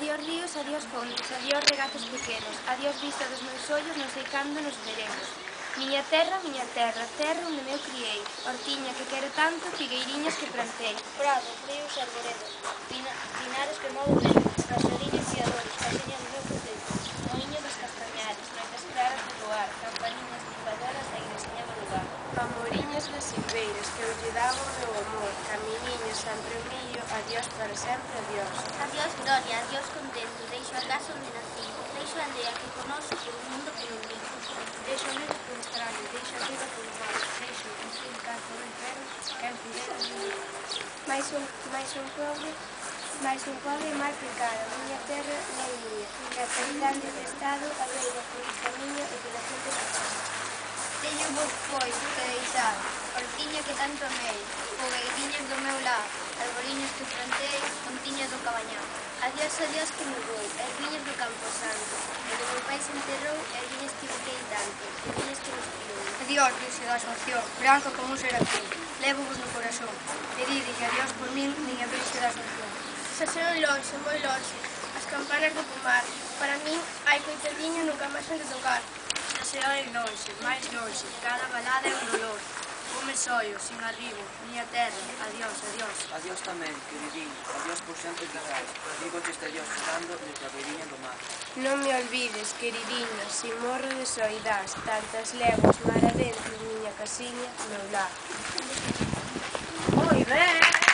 Adiós ríos, adiós fontes, adiós regatos pequenos, adiós vista dos meus ollos, non sei cando nos veremos. Miña terra, terra onde meu criei, hortiña que quero tanto, figueiriñas que plantei. Prados, ríos e arboredos, pinares que movo vento, pasariños guiadores, casiña do meu contento, moiño dos castañares, noites claras de luar, campaniñas timbadoras da igresiña do lugar. Amoriños das silveiras, que eu lle daba o meu amor, caminiños sempre o mío, adiós para sempre, adiós. Adiós gloria, adiós contento, deixo a casa onde nací, deixo a aldea que conoce por un mundo que non vi. Deixo o medo por estrago, deixo a vida por mar, deixo o frío canto do inferno, que é figueira de mí. Mais un pobre e mal pecado, miña terra non mía, que a caridade do Estado a beira por o camiño e pela xente pasada. Teño vos pois que deixar, hortiña que tanto amei, fogueiriñas do meu lar, arboriños que plantei, fontiña do cabañal. Adiós, adiós que me vou, erviñas do campo santo, e do meu pai se enterrou, erviñas que busquei tanto, erviñas que nos criou. Adiós, Virxe da Asunción, branca como un serafín, levo-vos no corazón, e dide adiós por min, miña Virxe da Asunción. Xa sei lonxe, moi lonxe, as campanas do pomar, para min hai coitadiño nunca máis onde tocar. Xa se oi lonxe, máis lonxe, cada balada é un dolor. Come soio, sin arribo, miña terra, adiós, adiós. Adiós tamén, queridín, adiós por sempre quizás. Digo que estaría esperando desde a beiriña do mar. Non me olvides, queridinha, si morro de soidás, tantas leguas mar adentro, miña casiña, meu lar. Moi ben!